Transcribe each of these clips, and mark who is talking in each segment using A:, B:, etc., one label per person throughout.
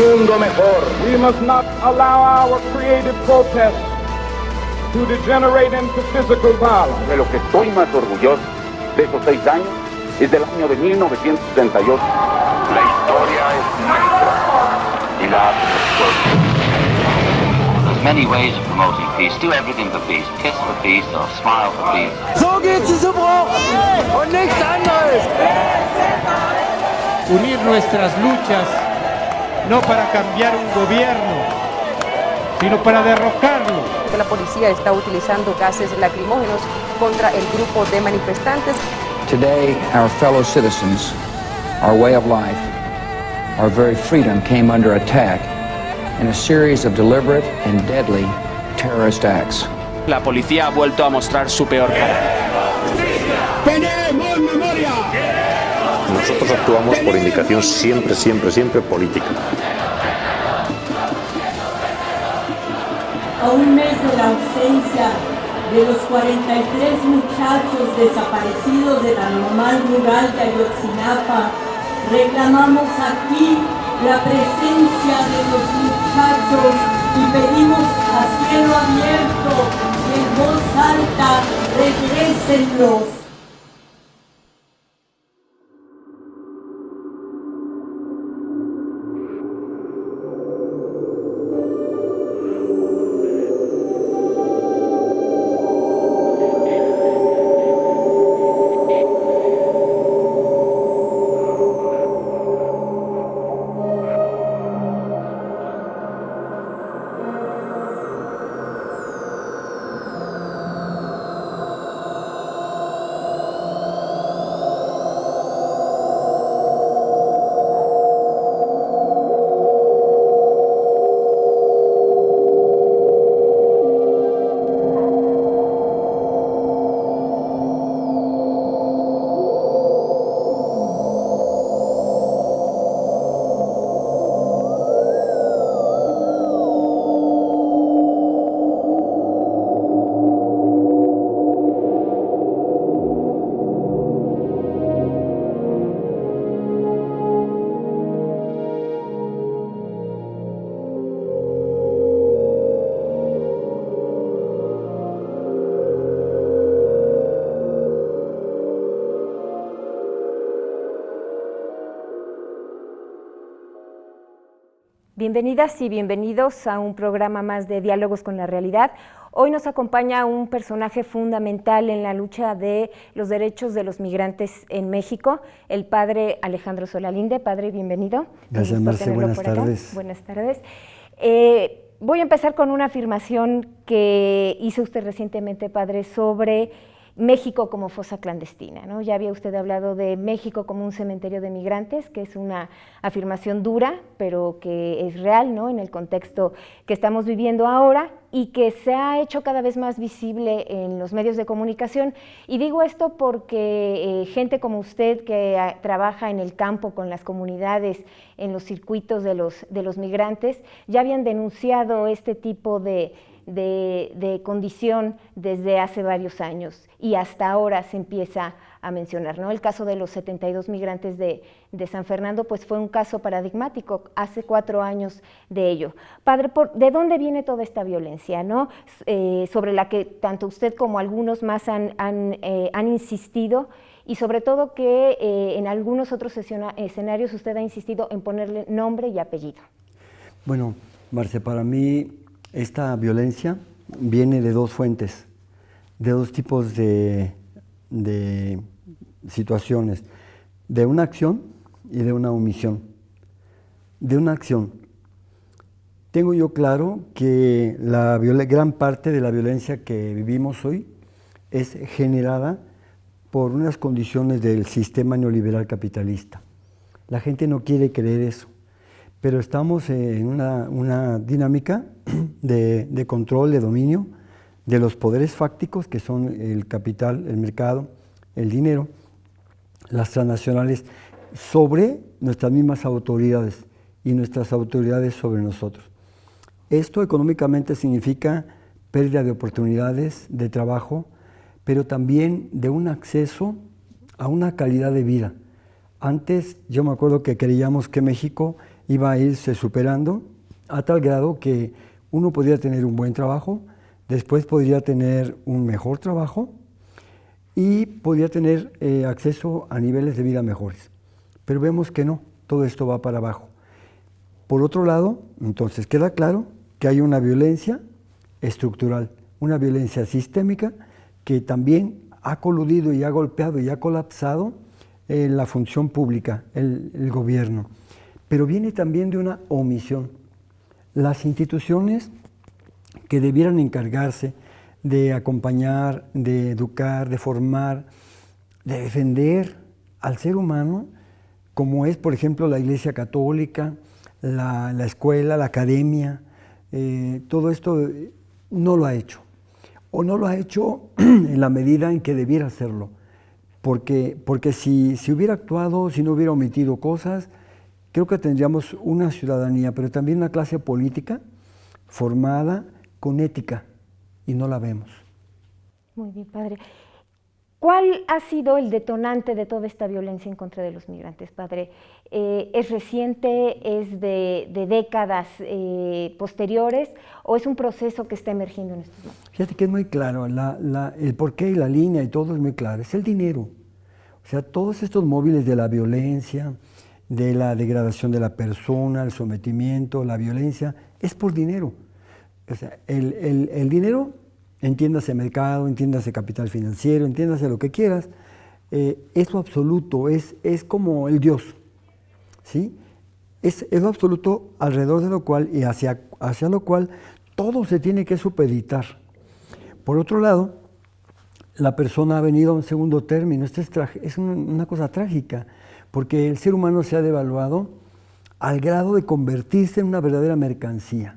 A: mundo mejor. We must not allow our creative protest to degenerate into physical violence.
B: De lo que estoy más orgulloso de esos 6 años es del año de 1968.
C: La historia es nuestra y la
D: There's many ways of promoting peace. Do everything for peace. Kiss for peace or smile for peace.
E: So geht's zu Bruch und nichts anderes.
F: Unir nuestras luchas no para cambiar un gobierno, sino para derrocarlo.
G: La policía está utilizando gases lacrimógenos contra el grupo de manifestantes.
H: Today, our fellow citizens, our way of life, our very freedom came under attack in a series of deliberate and deadly terrorist acts.
I: La policía ha vuelto a mostrar su peor cara.
A: ¡Tenemos memoria!
J: Nosotros actuamos por indicación siempre política.
K: A un mes de la ausencia de los 43 muchachos desaparecidos de la normal rural de Ayotzinapa, reclamamos aquí la presencia de los muchachos y pedimos a cielo abierto y en voz alta, regrésenlos.
L: Bienvenidas y bienvenidos a un programa más de Diálogos con la Realidad. Hoy nos acompaña un personaje fundamental en la lucha de los derechos de los migrantes en México, el padre Alejandro Solalinde. Padre, bienvenido.
M: Gracias, Marce. Buenas tardes.
L: Buenas tardes. Voy a empezar con una afirmación que hizo usted recientemente, padre, sobre México como fosa clandestina, ¿no? Ya había usted hablado de México como un cementerio de migrantes, que es una afirmación dura, pero que es real, ¿no? En el contexto que estamos viviendo ahora y que se ha hecho cada vez más visible en los medios de comunicación. Y digo esto porque gente como usted que trabaja en el campo con las comunidades, en los circuitos de los migrantes, ya habían denunciado este tipo de condición desde hace varios años y hasta ahora se empieza a mencionar, ¿no? El caso de los 72 migrantes de San Fernando pues fue un caso paradigmático, hace 4 años de ello. Padre, ¿de dónde viene toda esta violencia, ¿no? Sobre la que tanto usted como algunos más han insistido y sobre todo que en algunos otros escenarios usted ha insistido en ponerle nombre y apellido?
M: Bueno, Marce, para mí esta violencia viene de 2 fuentes, de 2 tipos de situaciones, de una acción y de una omisión. De una acción. Tengo yo claro que la gran parte de la violencia que vivimos hoy es generada por unas condiciones del sistema neoliberal capitalista. La gente no quiere creer eso, pero estamos en una dinámica de control, de dominio de los poderes fácticos que son el capital, el mercado, el dinero, las transnacionales, sobre nuestras mismas autoridades y nuestras autoridades sobre nosotros. Esto económicamente significa pérdida de oportunidades de trabajo, pero también de un acceso a una calidad de vida. Antes yo me acuerdo que creíamos que México iba a irse superando a tal grado que uno podría tener un buen trabajo, después podría tener un mejor trabajo y podría tener acceso a niveles de vida mejores. Pero vemos que no, todo esto va para abajo. Por otro lado, entonces queda claro que hay una violencia estructural, una violencia sistémica que también ha coludido y ha golpeado y ha colapsado la función pública, el gobierno. Pero viene también de una omisión. Las instituciones que debieran encargarse de acompañar, de educar, de formar, de defender al ser humano, como es, por ejemplo, la Iglesia Católica, la escuela, la academia, todo esto no lo ha hecho. O no lo ha hecho en la medida en que debiera hacerlo. Porque si hubiera actuado, si no hubiera omitido cosas, creo que tendríamos una ciudadanía, pero también una clase política formada con ética, y no la vemos.
L: Muy bien, padre. ¿Cuál ha sido el detonante de toda esta violencia en contra de los migrantes, padre? ¿Es reciente, es de décadas posteriores o es un proceso que está emergiendo en estos momentos?
M: Fíjate que es muy claro, el porqué y la línea y todo es muy claro, es el dinero. O sea, todos estos móviles de la violencia, de la degradación de la persona, el sometimiento, la violencia, es por dinero. O sea, el dinero, entiéndase mercado, entiéndase capital financiero, entiéndase lo que quieras, es lo absoluto, es como el Dios, ¿sí? Es lo absoluto alrededor de lo cual y hacia lo cual todo se tiene que supeditar. Por otro lado, la persona ha venido a un segundo término. Esto es una cosa trágica, porque el ser humano se ha devaluado al grado de convertirse en una verdadera mercancía.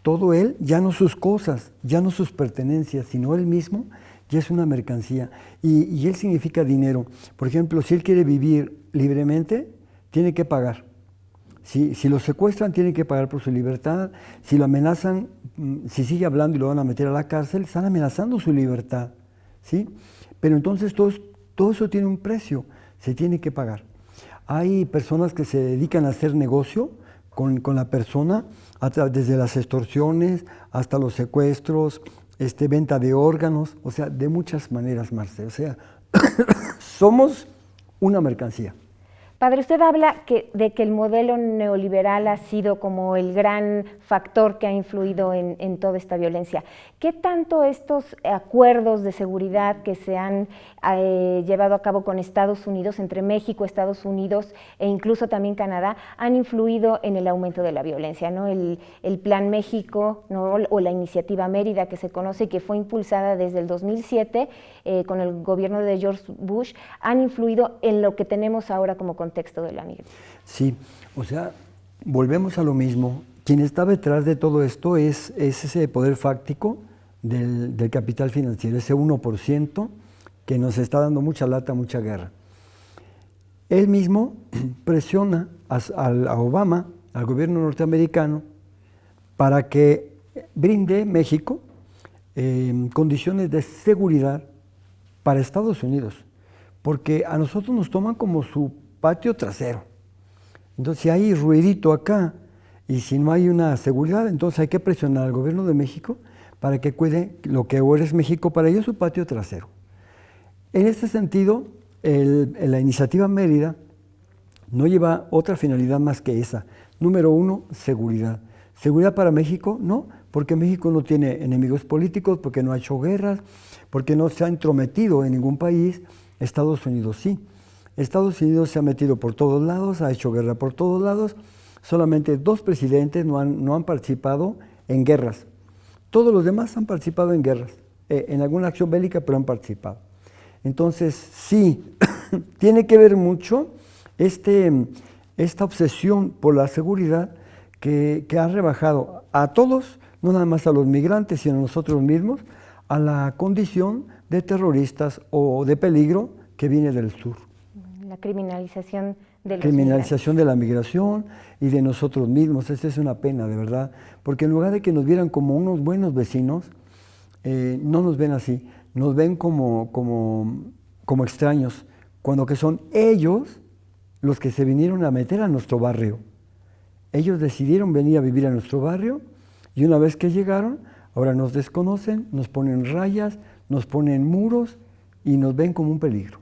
M: Todo él, ya no sus cosas, ya no sus pertenencias, sino él mismo, ya es una mercancía. Y él significa dinero. Por ejemplo, si él quiere vivir libremente, tiene que pagar. Si lo secuestran, tiene que pagar por su libertad. Si lo amenazan, si sigue hablando y lo van a meter a la cárcel, están amenazando su libertad, ¿sí? Pero entonces todo eso tiene un precio, se tiene que pagar. Hay personas que se dedican a hacer negocio con la persona, desde las extorsiones hasta los secuestros, venta de órganos, o sea, de muchas maneras, Marce. O sea, somos una mercancía.
L: Padre, usted habla de que el modelo neoliberal ha sido como el gran factor que ha influido en toda esta violencia. ¿Qué tanto estos acuerdos de seguridad que se han llevado a cabo con Estados Unidos, entre México, Estados Unidos e incluso también Canadá, han influido en el aumento de la violencia, ¿no? El Plan México, ¿no? O la Iniciativa Mérida, que se conoce y que fue impulsada desde el 2007 con el gobierno de George Bush, han influido en lo que tenemos ahora como contexto de la migración.
M: Sí, o sea, volvemos a lo mismo. Quien está detrás de todo esto es ese poder fáctico del capital financiero, ese 1% que nos está dando mucha lata, mucha guerra. Él mismo presiona a Obama, al gobierno norteamericano, para que brinde México condiciones de seguridad para Estados Unidos, porque a nosotros nos toman como su patio trasero. Entonces, si hay ruidito acá y si no hay una seguridad, entonces hay que presionar al gobierno de México para que cuide lo que ahora es México, para ellos su patio trasero. En este sentido, la Iniciativa Mérida no lleva otra finalidad más que esa. Número uno, seguridad. ¿Seguridad para México? No, porque México no tiene enemigos políticos, porque no ha hecho guerras, porque no se ha entrometido en ningún país. Estados Unidos sí. Estados Unidos se ha metido por todos lados, ha hecho guerra por todos lados. Solamente 2 presidentes no han participado en guerras. Todos los demás han participado en guerras, en alguna acción bélica, pero han participado. Entonces, sí, tiene que ver mucho esta obsesión por la seguridad que ha rebajado a todos, no nada más a los migrantes, sino a nosotros mismos, a la condición de terroristas o de peligro que viene del sur.
L: La criminalización de los
M: criminalización de la migración y de nosotros mismos. Esta es una pena, de verdad, porque en lugar de que nos vieran como unos buenos vecinos, no nos ven así, nos ven como extraños, cuando que son ellos los que se vinieron a meter a nuestro barrio. Ellos decidieron venir a vivir a nuestro barrio y una vez que llegaron, ahora nos desconocen, nos ponen rayas, nos ponen muros y nos ven como un peligro.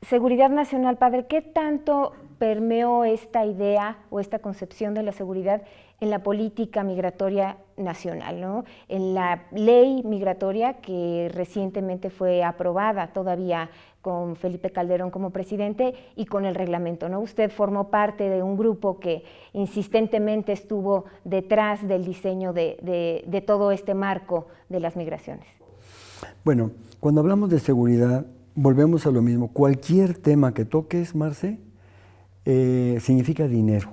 L: Seguridad nacional, padre, ¿qué tanto permeó esta idea o esta concepción de la seguridad en la política migratoria nacional, ¿no? En la ley migratoria que recientemente fue aprobada todavía con Felipe Calderón como presidente y con el reglamento, ¿no? Usted formó parte de un grupo que insistentemente estuvo detrás del diseño de todo este marco de las migraciones.
M: Bueno, cuando hablamos de seguridad, volvemos a lo mismo. Cualquier tema que toques, Marce, significa dinero.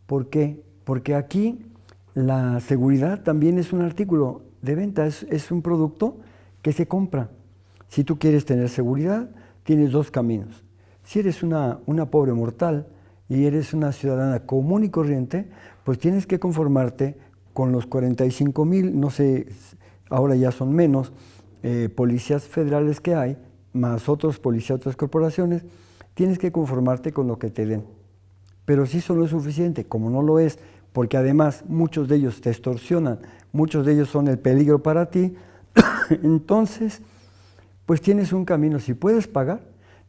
M: ¿Por qué? Porque aquí la seguridad también es un artículo de venta, es un producto que se compra. Si tú quieres tener seguridad, tienes dos caminos. Si eres una pobre mortal y eres una ciudadana común y corriente, pues tienes que conformarte con los 45,000, no sé, ahora ya son menos, policías federales que hay, más otros policías, otras corporaciones, tienes que conformarte con lo que te den. Pero si eso no es suficiente, como no lo es, porque además muchos de ellos te extorsionan, muchos de ellos son el peligro para ti, entonces, pues tienes un camino. Si puedes pagar,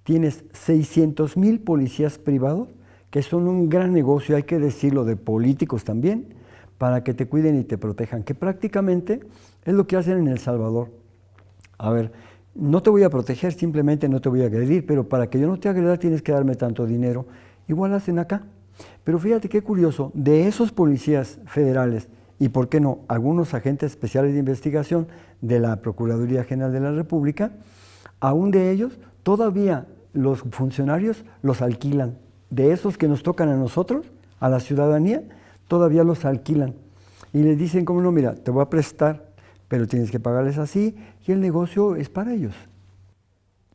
M: tienes 600,000 policías privados, que son un gran negocio, hay que decirlo, de políticos también, para que te cuiden y te protejan, que prácticamente es lo que hacen en El Salvador. A ver, no te voy a proteger, simplemente no te voy a agredir, pero para que yo no te agreda tienes que darme tanto dinero. Igual hacen acá. Pero fíjate qué curioso, de esos policías federales y, ¿por qué no?, algunos agentes especiales de investigación de la Procuraduría General de la República, aún de ellos, todavía los funcionarios los alquilan. De esos que nos tocan a nosotros, a la ciudadanía, todavía los alquilan. Y les dicen, como no, mira, te voy a prestar, pero tienes que pagarles así, y el negocio es para ellos.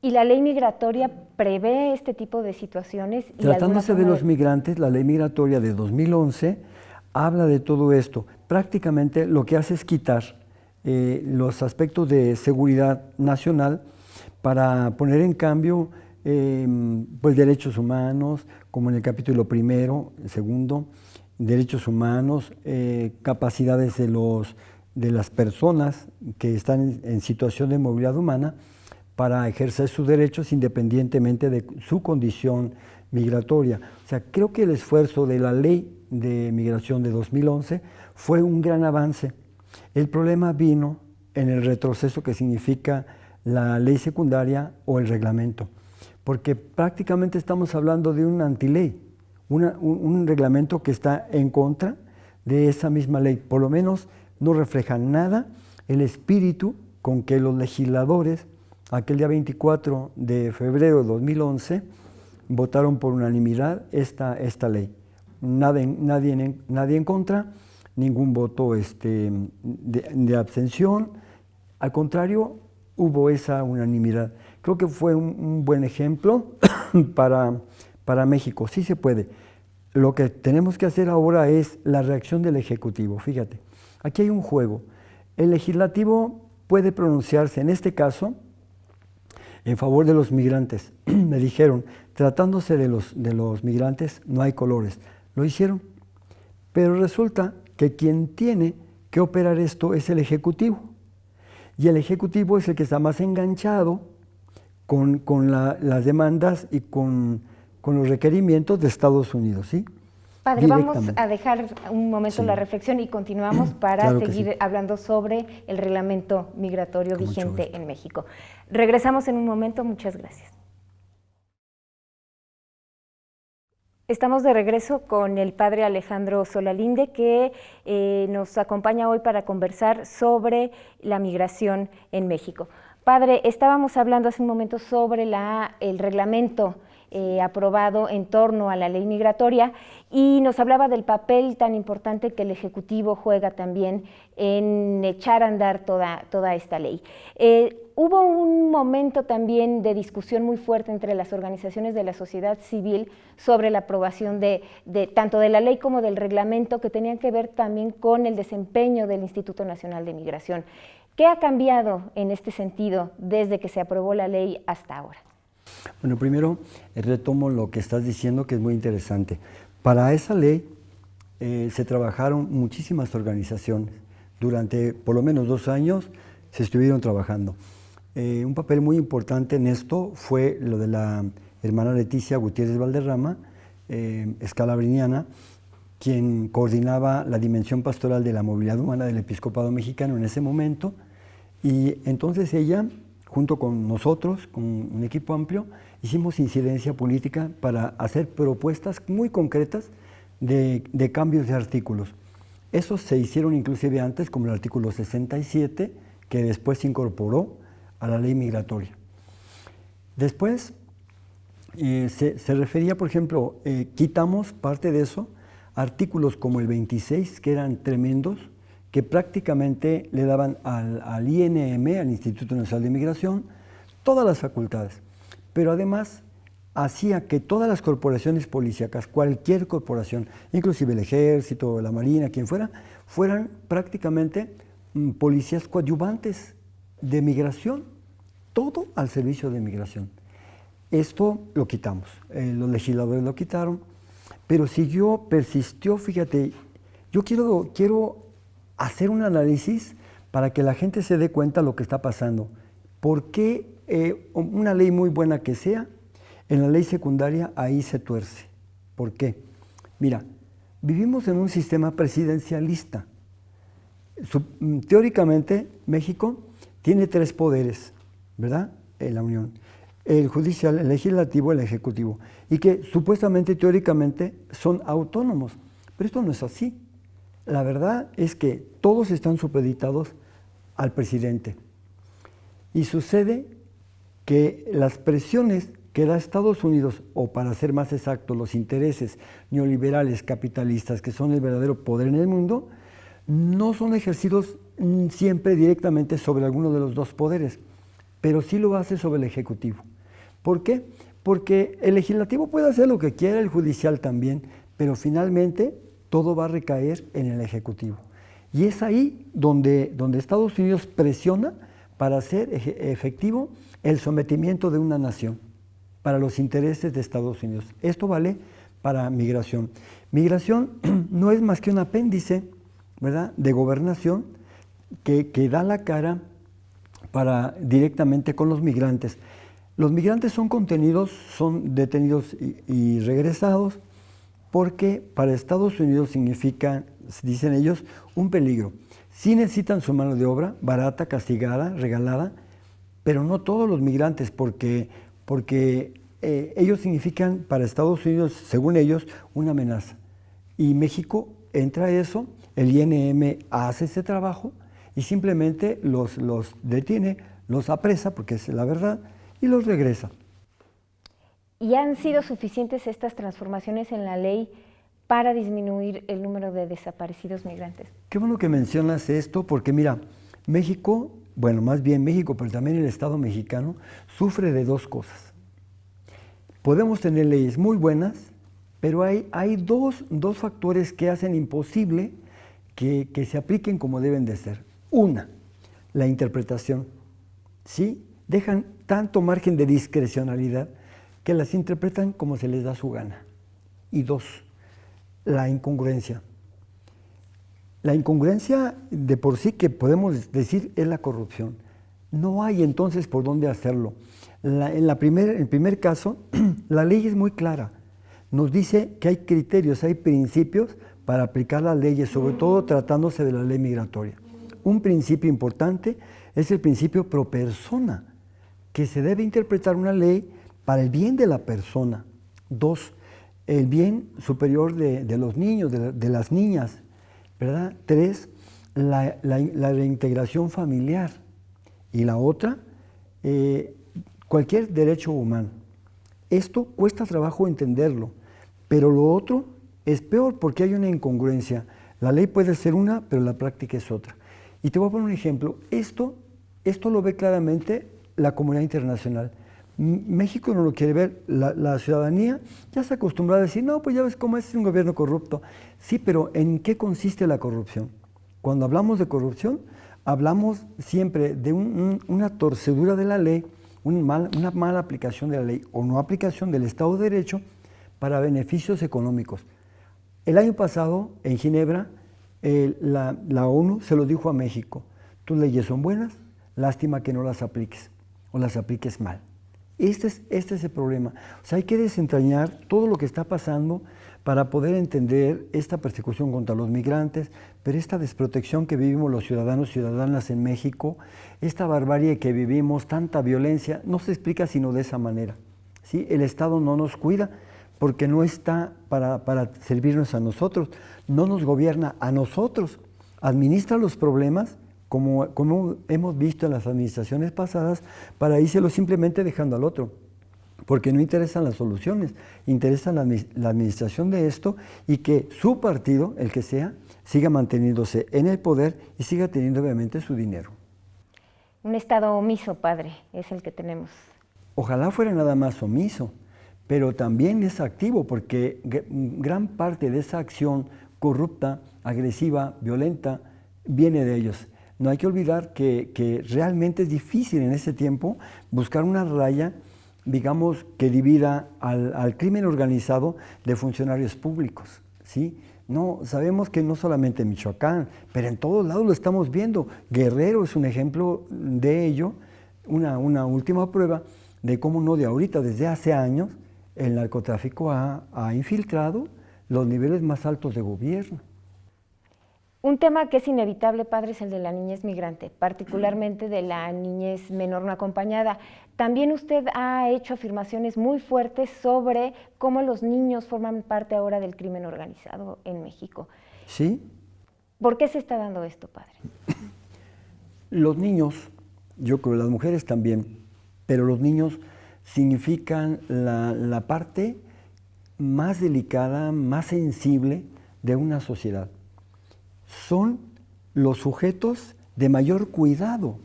L: ¿Y la ley migratoria prevé este tipo de situaciones?
M: Tratándose de los migrantes, la ley migratoria de 2011 habla de todo esto. Prácticamente lo que hace es quitar los aspectos de seguridad nacional para poner en cambio pues derechos humanos, como en el capítulo primero, segundo, derechos humanos, capacidades de las personas que están en situación de movilidad humana, para ejercer sus derechos independientemente de su condición migratoria. O sea, creo que el esfuerzo de la Ley de Migración de 2011 fue un gran avance. El problema vino en el retroceso que significa la ley secundaria o el reglamento, porque prácticamente estamos hablando de una antiley, un reglamento que está en contra de esa misma ley. Por lo menos no refleja nada el espíritu con que los legisladores aquel día 24 de febrero de 2011 votaron por unanimidad esta ley. Nadie en contra, ningún voto de abstención. Al contrario, hubo esa unanimidad. Creo que fue un buen ejemplo para México. Sí se puede. Lo que tenemos que hacer ahora es la reacción del Ejecutivo. Fíjate, aquí hay un juego. El Legislativo puede pronunciarse, en este caso, en favor de los migrantes. Me dijeron, tratándose de los migrantes, no hay colores. Lo hicieron. Pero resulta que quien tiene que operar esto es el Ejecutivo. Y el Ejecutivo es el que está más enganchado con las demandas y con los requerimientos de Estados Unidos, ¿sí?
L: Padre, vamos a dejar un momento la reflexión y continuamos para seguir hablando sobre el reglamento migratorio vigente en México. Regresamos en un momento, muchas gracias. Estamos de regreso con el padre Alejandro Solalinde, que nos acompaña hoy para conversar sobre la migración en México. Padre, estábamos hablando hace un momento sobre el reglamento aprobado en torno a la ley migratoria y nos hablaba del papel tan importante que el Ejecutivo juega también en echar a andar toda esta ley. Hubo un momento también de discusión muy fuerte entre las organizaciones de la sociedad civil sobre la aprobación de tanto de la ley como del reglamento, que tenían que ver también con el desempeño del Instituto Nacional de Migración. ¿Qué ha cambiado en este sentido desde que se aprobó la ley hasta ahora? Bueno,
M: primero retomo lo que estás diciendo, que es muy interesante. Para esa ley se trabajaron muchísimas organizaciones. Durante por lo menos 2 años se estuvieron trabajando. Un papel muy importante en esto fue lo de la hermana Leticia Gutiérrez Valderrama, escalabriniana, quien coordinaba la dimensión pastoral de la movilidad humana del episcopado mexicano en ese momento, y entonces ella, junto con nosotros, con un equipo amplio, hicimos incidencia política para hacer propuestas muy concretas de cambios de artículos. Esos se hicieron inclusive antes, como el artículo 67, que después se incorporó a la ley migratoria. Después se refería, por ejemplo, quitamos parte de eso, artículos como el 26, que eran tremendos, que prácticamente le daban al INM, al Instituto Nacional de Migración, todas las facultades, pero además hacía que todas las corporaciones policíacas, cualquier corporación, inclusive el Ejército, la Marina, quien fuera, fueran prácticamente policías coadyuvantes de migración, todo al servicio de migración. Esto lo quitamos, los legisladores lo quitaron, pero siguió, persistió, fíjate, yo quiero hacer un análisis para que la gente se dé cuenta de lo que está pasando. ¿Por qué una ley muy buena que sea, en la ley secundaria ahí se tuerce? ¿Por qué? Mira, vivimos en un sistema presidencialista. Teóricamente, México tiene 3 poderes, ¿verdad?, en la Unión. El judicial, el legislativo, el ejecutivo, y que supuestamente, teóricamente, son autónomos. Pero esto no es así. La verdad es que todos están supeditados al presidente. Y sucede que las presiones que da Estados Unidos, o para ser más exacto, los intereses neoliberales capitalistas, que son el verdadero poder en el mundo, no son ejercidos siempre directamente sobre alguno de los 2 poderes, pero sí lo hace sobre el Ejecutivo. ¿Por qué? Porque el legislativo puede hacer lo que quiera, el judicial también, pero finalmente todo va a recaer en el Ejecutivo. Y es ahí donde Estados Unidos presiona para hacer efectivo el sometimiento de una nación, para los intereses de Estados Unidos. Esto vale para migración. Migración no es más que un apéndice, ¿verdad?, de gobernación que da la cara directamente con los migrantes. Los migrantes son detenidos y regresados porque para Estados Unidos significa, dicen ellos, un peligro. Sí necesitan su mano de obra, barata, castigada, regalada, pero no todos los migrantes, porque ellos significan para Estados Unidos, según ellos, una amenaza. Y México entra a eso, el INM hace ese trabajo y simplemente los detiene, los apresa, porque es la verdad, y los regresa.
L: ¿Y han sido suficientes estas transformaciones en la ley para disminuir el número de desaparecidos migrantes?
M: Qué bueno que mencionas esto, porque mira, México, bueno, más bien México, pero también el Estado mexicano, sufre de 2 cosas. Podemos tener leyes muy buenas, pero hay dos factores que hacen imposible que se apliquen como deben de ser. Una, la interpretación. ¿Sí? Dejan tanto margen de discrecionalidad que las interpretan como se les da su gana. Y 2, la incongruencia. La incongruencia de por sí, que podemos decir, es la corrupción. No hay entonces por dónde hacerlo. En el primer caso, la ley es muy clara. Nos dice que hay criterios, hay principios para aplicar las leyes, sobre todo tratándose de la ley migratoria. Un principio importante es el principio pro persona, que se debe interpretar una ley para el bien de la persona. 2, el bien superior de los niños, de las niñas, ¿verdad? 3, la reintegración familiar. Y la otra, cualquier derecho humano. Esto cuesta trabajo entenderlo, pero lo otro es peor porque hay una incongruencia. La ley puede ser una, pero la práctica es otra. Y te voy a poner un ejemplo. Esto lo ve claramente la comunidad internacional. México no lo quiere ver, la ciudadanía ya se acostumbra a decir, no, pues ya ves cómo es un gobierno corrupto. Sí, pero ¿en qué consiste la corrupción? Cuando hablamos de corrupción, hablamos siempre de una torcedura de la ley, una mala aplicación de la ley o no aplicación del Estado de Derecho para beneficios económicos. El año pasado, en Ginebra, la ONU se lo dijo a México: tus leyes son buenas, lástima que no las apliques o las apliques mal. Este es el problema. O sea, hay que desentrañar todo lo que está pasando para poder entender esta persecución contra los migrantes, pero esta desprotección que vivimos los ciudadanos y ciudadanas en México, esta barbarie que vivimos, tanta violencia, no se explica sino de esa manera, ¿sí? El Estado no nos cuida porque no está para servirnos a nosotros, no nos gobierna a nosotros, administra los problemas como hemos visto en las administraciones pasadas, para írselo simplemente dejando al otro, porque no interesan las soluciones, interesa la administración de esto y que su partido, el que sea, siga manteniéndose en el poder y siga teniendo obviamente su dinero.
L: Un Estado omiso, padre, es el que tenemos.
M: Ojalá fuera nada más omiso, pero también es activo, porque gran parte de esa acción corrupta, agresiva, violenta, viene de ellos. No hay que olvidar que realmente es difícil en ese tiempo buscar una raya, digamos, que divida al crimen organizado de funcionarios públicos, ¿sí? No, sabemos que no solamente en Michoacán, pero en todos lados lo estamos viendo. Guerrero es un ejemplo de ello, una última prueba de cómo no de ahorita, desde hace años, el narcotráfico ha infiltrado los niveles más altos de gobierno.
L: Un tema que es inevitable, padre, es el de la niñez migrante, particularmente de la niñez menor no acompañada. También usted ha hecho afirmaciones muy fuertes sobre cómo los niños forman parte ahora del crimen organizado en México.
M: ¿Sí?
L: ¿Por qué se está dando esto, padre?
M: Los niños, yo creo las mujeres también, pero los niños significan la parte más delicada, más sensible de una sociedad. Son los sujetos de mayor cuidado,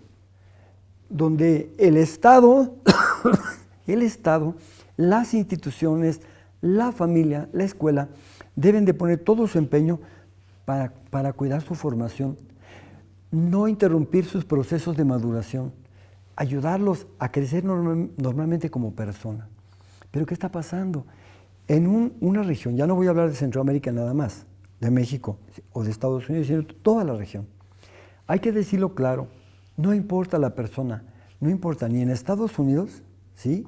M: donde el Estado, las instituciones, la familia, la escuela, deben de poner todo su empeño para cuidar su formación, no interrumpir sus procesos de maduración, ayudarlos a crecer normalmente como persona. Pero ¿qué está pasando? En una región, ya no voy a hablar de Centroamérica nada más, de México o de Estados Unidos, sino toda la región. Hay que decirlo claro, no importa la persona, no importa ni en Estados Unidos, ¿sí?,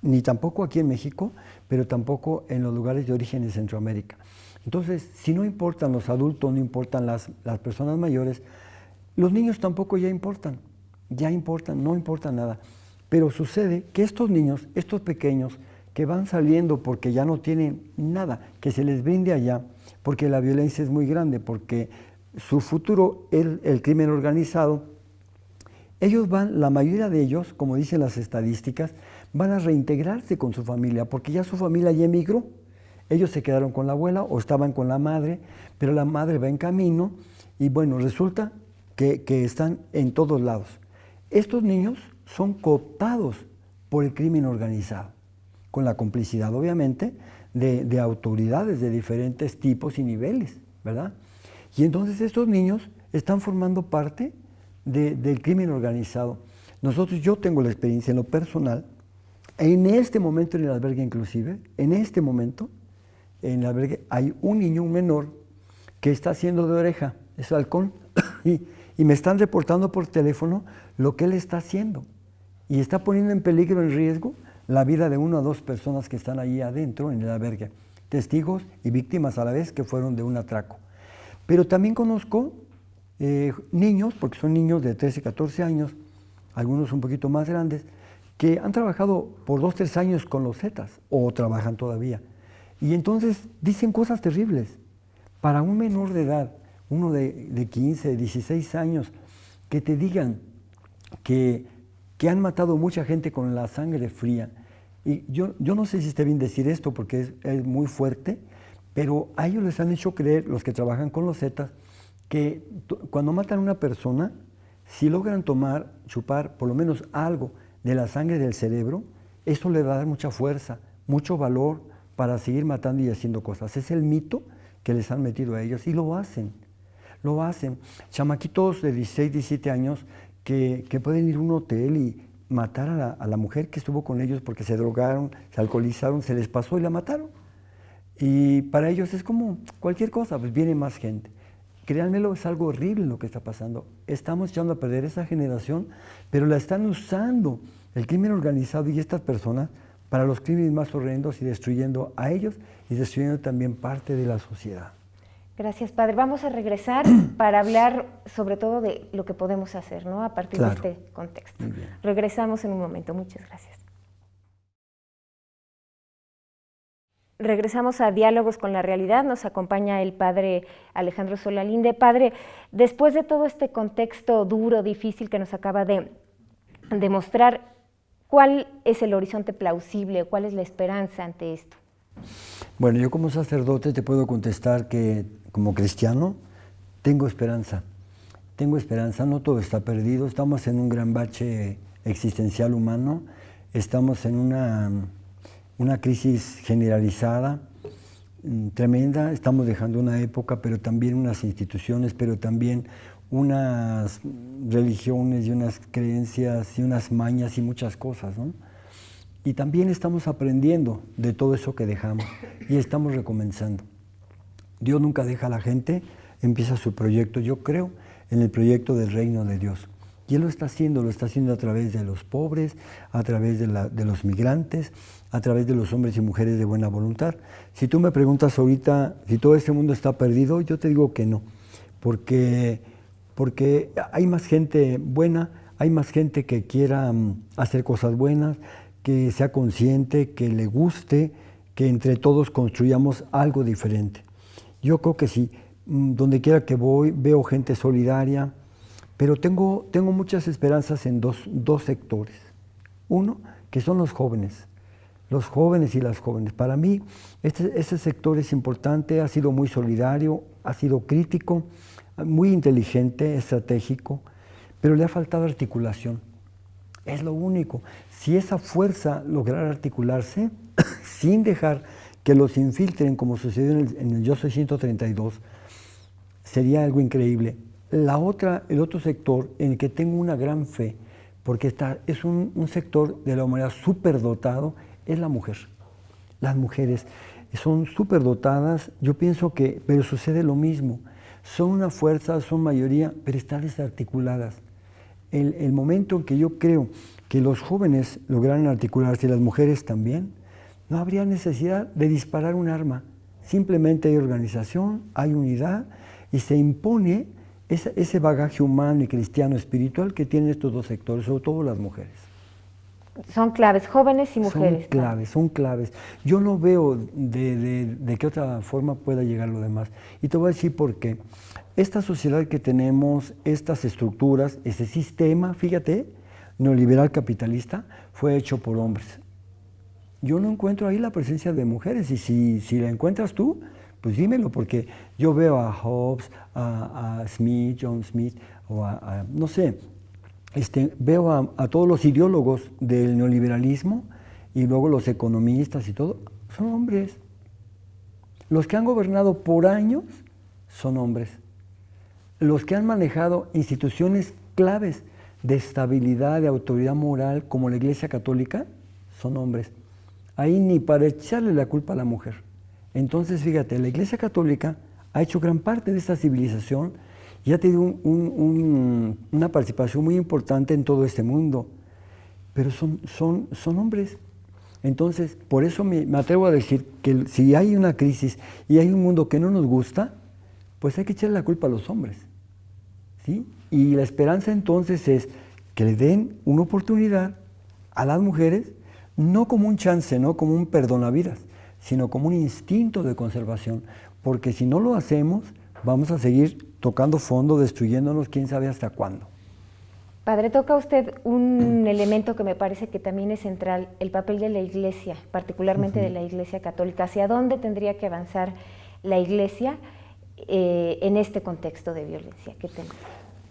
M: ni tampoco aquí en México, pero tampoco en los lugares de origen en Centroamérica. Entonces, si no importan los adultos, no importan las personas mayores, los niños tampoco ya importan, no importa nada. Pero sucede que estos niños, estos pequeños, que van saliendo porque ya no tienen nada que se les brinde allá, porque la violencia es muy grande, porque su futuro es el crimen organizado, ellos van, la mayoría de ellos, como dicen las estadísticas, van a reintegrarse con su familia, porque ya su familia ya emigró. Ellos se quedaron con la abuela o estaban con la madre, pero la madre va en camino y bueno, resulta que están en todos lados. Estos niños son cooptados por el crimen organizado, con la complicidad obviamente de autoridades de diferentes tipos y niveles, ¿verdad? Y entonces estos niños están formando parte del crimen organizado. Yo tengo la experiencia en lo personal, en este momento en el albergue inclusive, en este momento, en el albergue hay un niño, un menor, que está haciendo de oreja, es halcón, y me están reportando por teléfono lo que él está haciendo, y está poniendo en peligro, en riesgo, la vida de 1 o 2 personas que están ahí adentro en el albergue, testigos y víctimas a la vez que fueron de un atraco. Pero también conozco niños, porque son niños de 13, 14 años, algunos un poquito más grandes, que han trabajado por 2, 3 años con los Zetas, o trabajan todavía. Y entonces dicen cosas terribles. Para un menor de edad, uno de 15, 16 años, que te digan que han matado mucha gente con la sangre fría. Y yo no sé si esté bien decir esto porque es muy fuerte, pero a ellos les han hecho creer, los que trabajan con los Zetas, que cuando matan a una persona, si logran chupar por lo menos algo de la sangre del cerebro, eso le va a dar mucha fuerza, mucho valor para seguir matando y haciendo cosas. Es el mito que les han metido a ellos y lo hacen. Chamaquitos de 16, 17 años que pueden ir a un hotel y matar a la mujer que estuvo con ellos porque se drogaron, se alcoholizaron, se les pasó y la mataron. Y para ellos es como cualquier cosa, pues viene más gente. Créanmelo, es algo horrible lo que está pasando. Estamos echando a perder esa generación, pero la están usando el crimen organizado y estas personas para los crímenes más horrendos y destruyendo a ellos y destruyendo también parte de la sociedad.
L: Gracias, padre. Vamos a regresar para hablar sobre todo de lo que podemos hacer, ¿no? A partir de este contexto. Regresamos en un momento. Muchas gracias. Regresamos a Diálogos con la Realidad. Nos acompaña el padre Alejandro Solalinde. Padre, después de todo este contexto duro, difícil que nos acaba de mostrar, ¿cuál es el horizonte plausible? ¿Cuál es la esperanza ante esto?
M: Bueno, yo como sacerdote te puedo contestar que como cristiano tengo esperanza. Tengo esperanza, no todo está perdido. Estamos en un gran bache existencial humano. Estamos en una crisis generalizada, tremenda. Estamos dejando una época, pero también unas instituciones, pero también unas religiones y unas creencias y unas mañas y muchas cosas, ¿no? Y también estamos aprendiendo de todo eso que dejamos y estamos recomenzando. Dios nunca deja a la gente, empieza su proyecto. Yo creo en el proyecto del reino de Dios. Y Él lo está haciendo a través de los pobres, a través de los migrantes, a través de los hombres y mujeres de buena voluntad. Si tú me preguntas ahorita si todo este mundo está perdido, yo te digo que no, porque hay más gente buena, hay más gente que quiera hacer cosas buenas, que sea consciente, que le guste, que entre todos construyamos algo diferente. Yo creo que sí, donde quiera que voy, veo gente solidaria, pero tengo muchas esperanzas en dos sectores. Uno, que son los jóvenes y las jóvenes. Para mí, ese sector es importante, ha sido muy solidario, ha sido crítico, muy inteligente, estratégico, pero le ha faltado articulación. Es lo único. Si esa fuerza lograra articularse, sin dejar que los infiltren, como sucedió en el Yo Soy 132, sería algo increíble. El otro sector en el que tengo una gran fe, porque es un sector de la humanidad superdotado, es la mujer. Las mujeres son superdotadas, yo pienso que, pero sucede lo mismo. Son una fuerza, son mayoría, pero están desarticuladas. El momento en que yo creo que los jóvenes lograran articularse y las mujeres también, no habría necesidad de disparar un arma. Simplemente hay organización, hay unidad y se impone ese bagaje humano y cristiano espiritual que tienen estos dos sectores, sobre todo las mujeres.
L: Son claves, jóvenes y mujeres.
M: Son claves. Yo no veo de qué otra forma pueda llegar lo demás. Y te voy a decir por qué. Esta sociedad que tenemos, estas estructuras, ese sistema, fíjate, neoliberal capitalista, fue hecho por hombres. Yo no encuentro ahí la presencia de mujeres, y si la encuentras tú, pues dímelo, porque yo veo a Hobbes, a Smith, John Smith, o no sé, veo a todos los ideólogos del neoliberalismo y luego los economistas y todo, son hombres. Los que han gobernado por años son hombres. Los que han manejado instituciones claves de estabilidad, de autoridad moral, como la Iglesia Católica, son hombres. Ahí ni para echarle la culpa a la mujer. Entonces, fíjate, la Iglesia Católica ha hecho gran parte de esta civilización y ha tenido una participación muy importante en todo este mundo, pero son hombres. Entonces, por eso me atrevo a decir que si hay una crisis y hay un mundo que no nos gusta, pues hay que echarle la culpa a los hombres, ¿sí? Y la esperanza entonces es que le den una oportunidad a las mujeres, no como un chance, no como un perdonavidas, sino como un instinto de conservación, porque si no lo hacemos, vamos a seguir tocando fondo, destruyéndonos, quién sabe hasta cuándo.
L: Padre, toca usted un elemento que me parece que también es central, el papel de la Iglesia, particularmente de la Iglesia Católica. ¿Hacia dónde tendría que avanzar la Iglesia en este contexto de violencia que tenemos?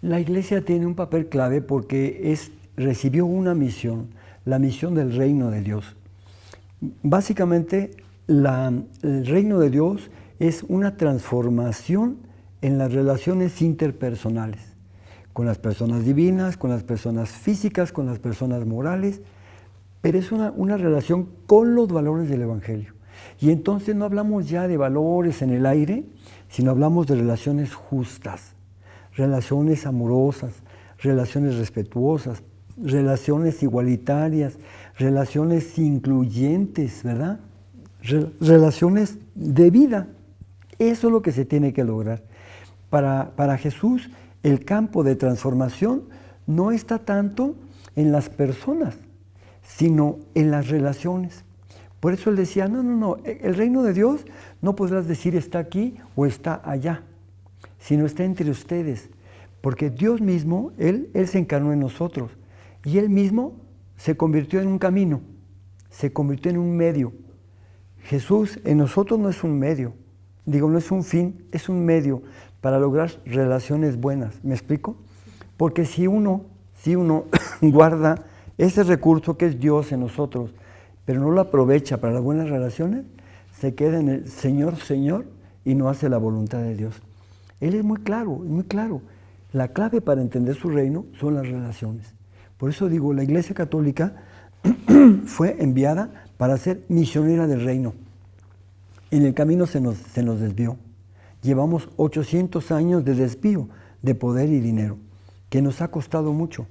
M: La Iglesia tiene un papel clave porque recibió una misión, la misión del reino de Dios. Básicamente, el reino de Dios es una transformación en las relaciones interpersonales, con las personas divinas, con las personas físicas, con las personas morales, pero es una relación con los valores del Evangelio. Y entonces no hablamos ya de valores en el aire, sino hablamos de relaciones justas, relaciones amorosas, relaciones respetuosas, relaciones igualitarias, relaciones incluyentes, ¿verdad? Relaciones de vida. Eso es lo que se tiene que lograr. Para Jesús, el campo de transformación no está tanto en las personas, sino en las relaciones. Por eso él decía, no, el reino de Dios no podrás decir está aquí o está allá, sino está entre ustedes. Porque Dios mismo, Él se encarnó en nosotros y Él mismo se convirtió en un camino, se convirtió en un medio. Jesús en nosotros no es un medio, no es un fin, es un medio para lograr relaciones buenas. ¿Me explico? Porque si uno guarda ese recurso que es Dios en nosotros, pero no lo aprovecha para las buenas relaciones, se queda en el Señor y no hace la voluntad de Dios. Él es muy claro, muy claro. La clave para entender su reino son las relaciones. Por eso digo, la Iglesia Católica fue enviada para ser misionera del reino. En el camino se nos desvió. Llevamos 800 años de desvío de poder y dinero, que nos ha costado mucho.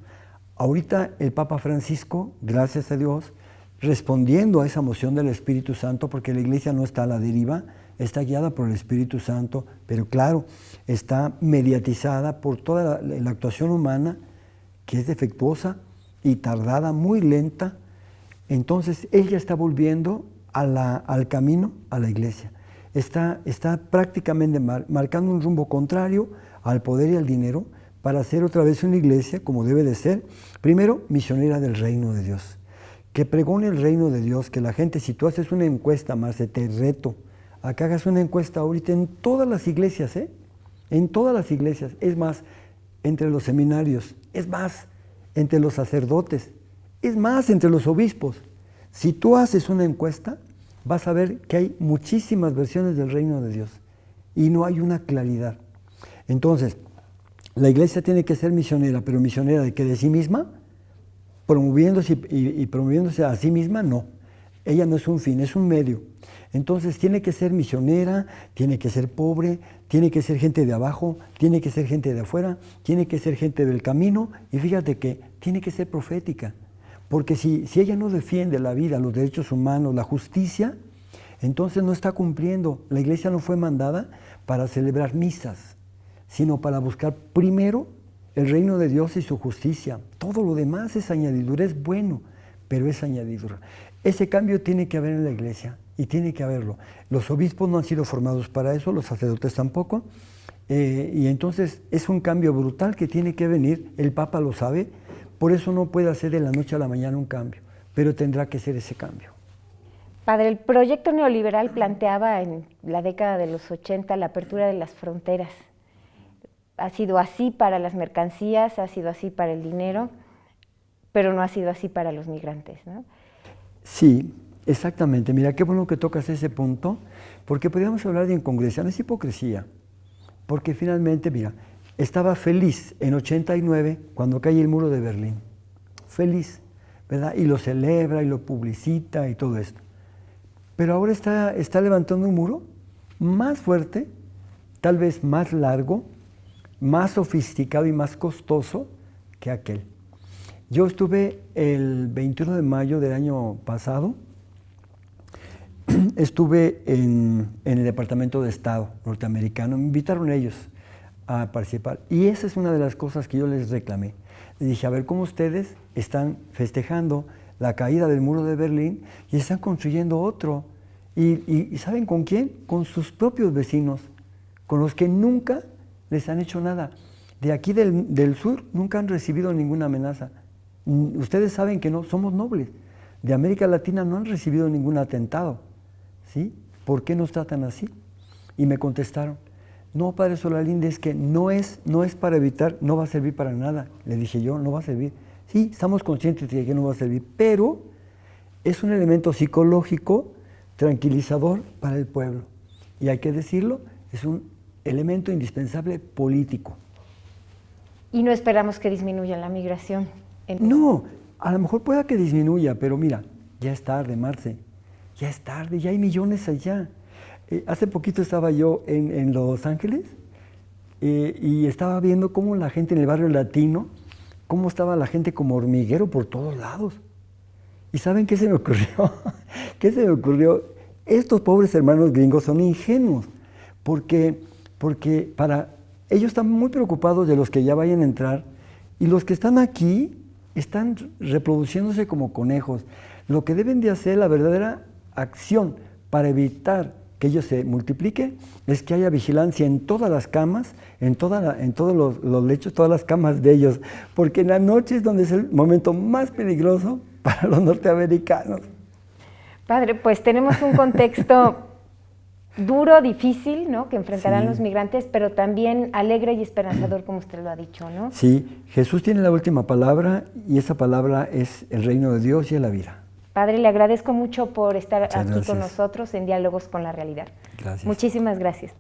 M: Ahorita el Papa Francisco, gracias a Dios, respondiendo a esa moción del Espíritu Santo, porque la Iglesia no está a la deriva, está guiada por el Espíritu Santo, pero claro, está mediatizada por toda la actuación humana, que es defectuosa y tardada, muy lenta. Entonces, él ya está volviendo al camino, a la Iglesia. Está prácticamente marcando un rumbo contrario al poder y al dinero para hacer otra vez una Iglesia como debe de ser. Primero, misionera del reino de Dios. Que pregone el reino de Dios, que la gente, si tú haces una encuesta, Marce, te reto a que hagas una encuesta ahorita en todas las iglesias, en todas las iglesias, es más, entre los seminarios, es más, entre los sacerdotes, es más, entre los obispos. Si tú haces una encuesta, vas a ver que hay muchísimas versiones del reino de Dios y no hay una claridad. Entonces, la Iglesia tiene que ser misionera, pero misionera de que de sí misma, promoviéndose y promoviéndose a sí misma, no. Ella no es un fin, es un medio. Entonces tiene que ser misionera, tiene que ser pobre, tiene que ser gente de abajo, tiene que ser gente de afuera, tiene que ser gente del camino, y fíjate que tiene que ser profética. Porque si ella no defiende la vida, los derechos humanos, la justicia, entonces no está cumpliendo. La Iglesia no fue mandada para celebrar misas, sino para buscar primero el reino de Dios y su justicia. Todo lo demás es añadidura, es bueno, pero es añadidura. Ese cambio tiene que haber en la Iglesia, y tiene que haberlo. Los obispos no han sido formados para eso, los sacerdotes tampoco, y entonces es un cambio brutal que tiene que venir. El Papa lo sabe, por eso no puede hacer de la noche a la mañana un cambio, pero tendrá que ser ese cambio.
L: Padre, el proyecto neoliberal planteaba en la década de los 80 la apertura de las fronteras. Ha sido así para las mercancías, ha sido así para el dinero, pero no ha sido así para los migrantes, ¿no?
M: Sí, exactamente. Mira, qué bueno que tocas ese punto, porque podríamos hablar de incongruencia, no es hipocresía, porque finalmente, mira, estaba feliz en 89 cuando cae el muro de Berlín, feliz, ¿verdad? Y lo celebra y lo publicita y todo esto. Pero ahora está levantando un muro más fuerte, tal vez más largo, más sofisticado y más costoso que aquel. Yo estuve el 21 de mayo del año pasado, estuve en el Departamento de Estado norteamericano, me invitaron ellos a participar, y esa es una de las cosas que yo les reclamé. Les dije, a ver, ¿cómo ustedes están festejando la caída del muro de Berlín y están construyendo otro? ¿Y saben con quién? Con sus propios vecinos, con los que nunca les han hecho nada. De aquí del sur nunca han recibido ninguna amenaza. Ustedes saben que no somos nobles. De América Latina no han recibido ningún atentado. ¿Sí? ¿Por qué nos tratan así? Y me contestaron, no, Padre Solalinde, es que no es para evitar, no va a servir para nada. Le dije yo, no va a servir. Sí, estamos conscientes de que no va a servir, pero es un elemento psicológico tranquilizador para el pueblo. Y hay que decirlo, es un elemento indispensable político.
L: Y no esperamos que disminuya la migración.
M: No, a lo mejor pueda que disminuya, pero mira, ya es tarde, Marce. ya es tarde, ya hay millones allá. Hace poquito estaba yo en Los Ángeles y estaba viendo cómo la gente en el barrio latino, cómo estaba la gente como hormiguero por todos lados. ¿Y saben qué se me ocurrió? ¿Qué se me ocurrió? Estos pobres hermanos gringos son ingenuos, porque ellos están muy preocupados de los que ya vayan a entrar, y los que están aquí están reproduciéndose como conejos. Lo que deben de hacer, la verdadera acción para evitar que ellos se multipliquen, es que haya vigilancia en todas las camas, en todos los lechos, todas las camas de ellos, porque en la noche es donde es el momento más peligroso para los norteamericanos.
L: Padre, pues tenemos un contexto duro, difícil, ¿no?, que enfrentarán los migrantes, pero también alegre y esperanzador, como usted lo ha dicho, ¿no?
M: Sí, Jesús tiene la última palabra, y esa palabra es el reino de Dios y es la vida.
L: Padre, le agradezco mucho por estar
M: Muchas
L: aquí
M: gracias.
L: con nosotros en Diálogos con la Realidad.
M: Gracias.
L: Muchísimas gracias.